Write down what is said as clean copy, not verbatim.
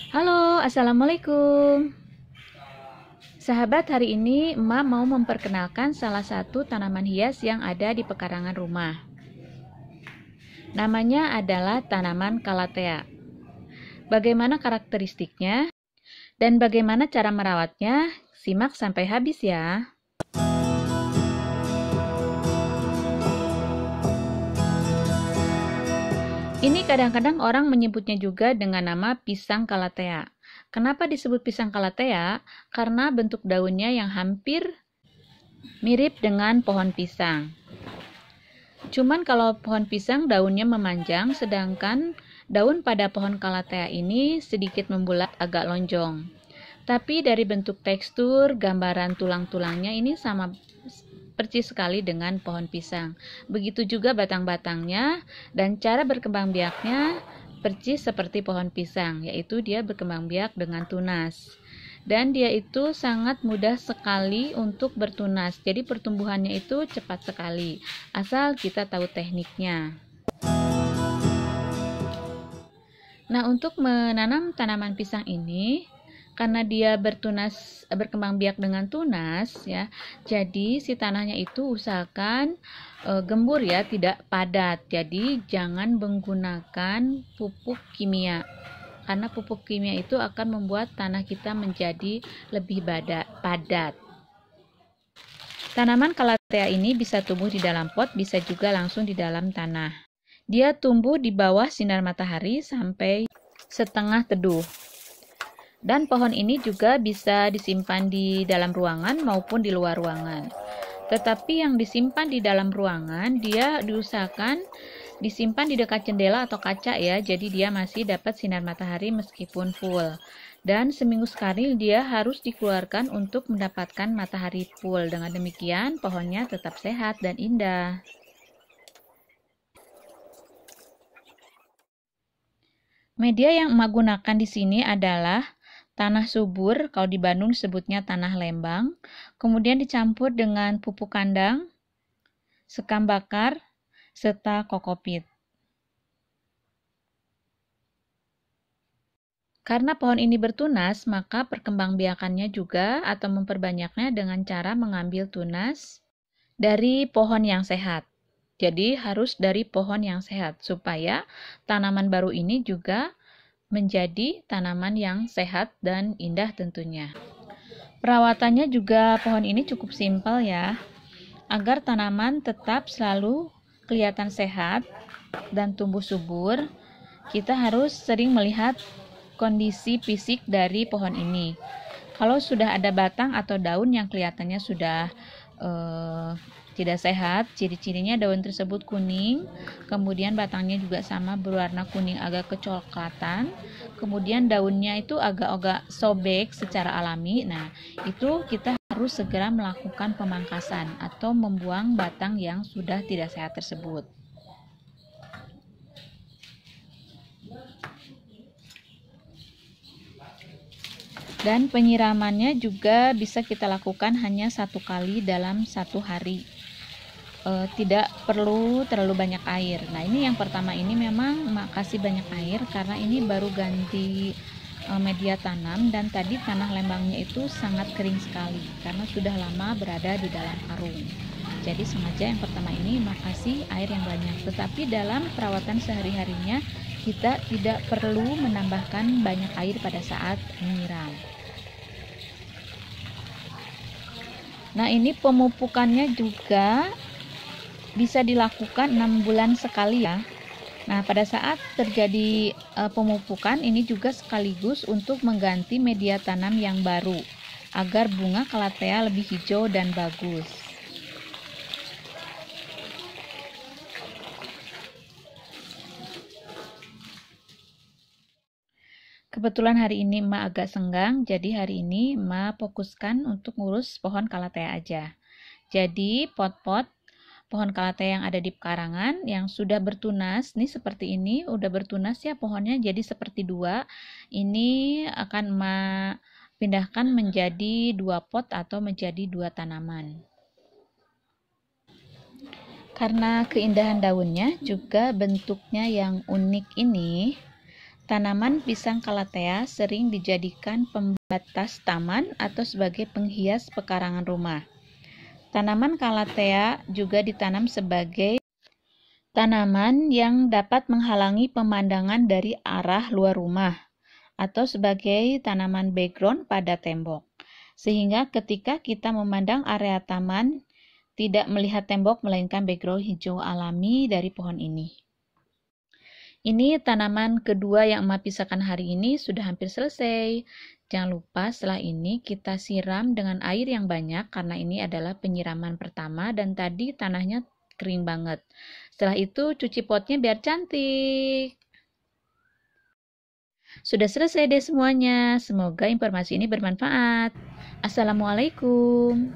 Halo, Assalamualaikum. Sahabat, hari ini Emak mau memperkenalkan salah satu tanaman hias yang ada di pekarangan rumah. Namanya adalah tanaman calathea. Bagaimana karakteristiknya dan bagaimana cara merawatnya? Simak sampai habis ya. Ini kadang-kadang orang menyebutnya juga dengan nama pisang calathea. Kenapa disebut pisang calathea? Karena bentuk daunnya yang hampir mirip dengan pohon pisang. Cuman kalau pohon pisang daunnya memanjang, sedangkan daun pada pohon calathea ini sedikit membulat agak lonjong. Tapi dari bentuk tekstur, gambaran tulang-tulangnya ini sama persis sekali dengan pohon pisang. Begitu juga batang-batangnya dan cara berkembang biaknya persis seperti pohon pisang, yaitu dia berkembang biak dengan tunas. Dan dia itu sangat mudah sekali untuk bertunas. Jadi pertumbuhannya itu cepat sekali, asal kita tahu tekniknya. Nah, untuk menanam tanaman pisang ini, karena dia berkembang biak dengan tunas ya, jadi si tanahnya itu usahakan gembur ya, tidak padat. Jadi jangan menggunakan pupuk kimia, karena pupuk kimia itu akan membuat tanah kita menjadi lebih padat. Tanaman calathea ini bisa tumbuh di dalam pot, bisa juga langsung di dalam tanah. Dia tumbuh di bawah sinar matahari sampai setengah teduh. Dan pohon ini juga bisa disimpan di dalam ruangan maupun di luar ruangan. Tetapi yang disimpan di dalam ruangan, dia diusahakan disimpan di dekat jendela atau kaca ya. Jadi dia masih dapat sinar matahari meskipun full. Dan seminggu sekali dia harus dikeluarkan untuk mendapatkan matahari full. Dengan demikian pohonnya tetap sehat dan indah. Media yang emak gunakan di sini adalah tanah subur, kalau di Bandung disebutnya tanah lembang, kemudian dicampur dengan pupuk kandang, sekam bakar, serta kokopit. Karena pohon ini bertunas, maka perkembangbiakannya juga atau memperbanyaknya dengan cara mengambil tunas dari pohon yang sehat. Jadi harus dari pohon yang sehat supaya tanaman baru ini juga menjadi tanaman yang sehat dan indah tentunya. Perawatannya juga pohon ini cukup simpel ya, agar tanaman tetap selalu kelihatan sehat dan tumbuh subur. Kita harus sering melihat kondisi fisik dari pohon ini. Kalau sudah ada batang atau daun yang kelihatannya sudah tidak sehat, ciri-cirinya daun tersebut kuning, kemudian batangnya juga sama berwarna kuning agak kecoklatan, kemudian daunnya itu agak-agak sobek secara alami. Nah, itu kita harus segera melakukan pemangkasan atau membuang batang yang sudah tidak sehat tersebut. Dan penyiramannya juga bisa kita lakukan hanya 1 kali dalam 1 hari. Tidak perlu terlalu banyak air. Nah, ini yang pertama ini memang kasih banyak air karena ini baru ganti media tanam, dan tadi tanah lembangnya itu sangat kering sekali karena sudah lama berada di dalam karung. Jadi sengaja yang pertama ini kasih air yang banyak. Tetapi dalam perawatan sehari-harinya kita tidak perlu menambahkan banyak air pada saat menyiram. Nah, ini pemupukannya juga bisa dilakukan 6 bulan sekali ya. Nah, pada saat terjadi pemupukan ini juga sekaligus untuk mengganti media tanam yang baru agar bunga calathea lebih hijau dan bagus. Kebetulan hari ini emak agak senggang, jadi hari ini emak fokuskan untuk ngurus pohon calathea aja. Jadi pot-pot pohon calathea yang ada di pekarangan yang sudah bertunas, nih seperti ini, udah bertunas ya pohonnya, jadi seperti 2. Ini akan emak pindahkan menjadi 2 pot atau menjadi 2 tanaman. Karena keindahan daunnya juga bentuknya yang unik ini, Tanaman pisang calathea sering dijadikan pembatas taman atau sebagai penghias pekarangan rumah. Tanaman calathea juga ditanam sebagai tanaman yang dapat menghalangi pemandangan dari arah luar rumah atau sebagai tanaman background pada tembok. Sehingga ketika kita memandang area taman, tidak melihat tembok melainkan background hijau alami dari pohon ini. Ini tanaman kedua yang Emak pisahkan hari ini sudah hampir selesai. Jangan lupa setelah ini kita siram dengan air yang banyak karena ini adalah penyiraman pertama dan tadi tanahnya kering banget. Setelah itu cuci potnya biar cantik. Sudah selesai deh semuanya. Semoga informasi ini bermanfaat. Assalamualaikum.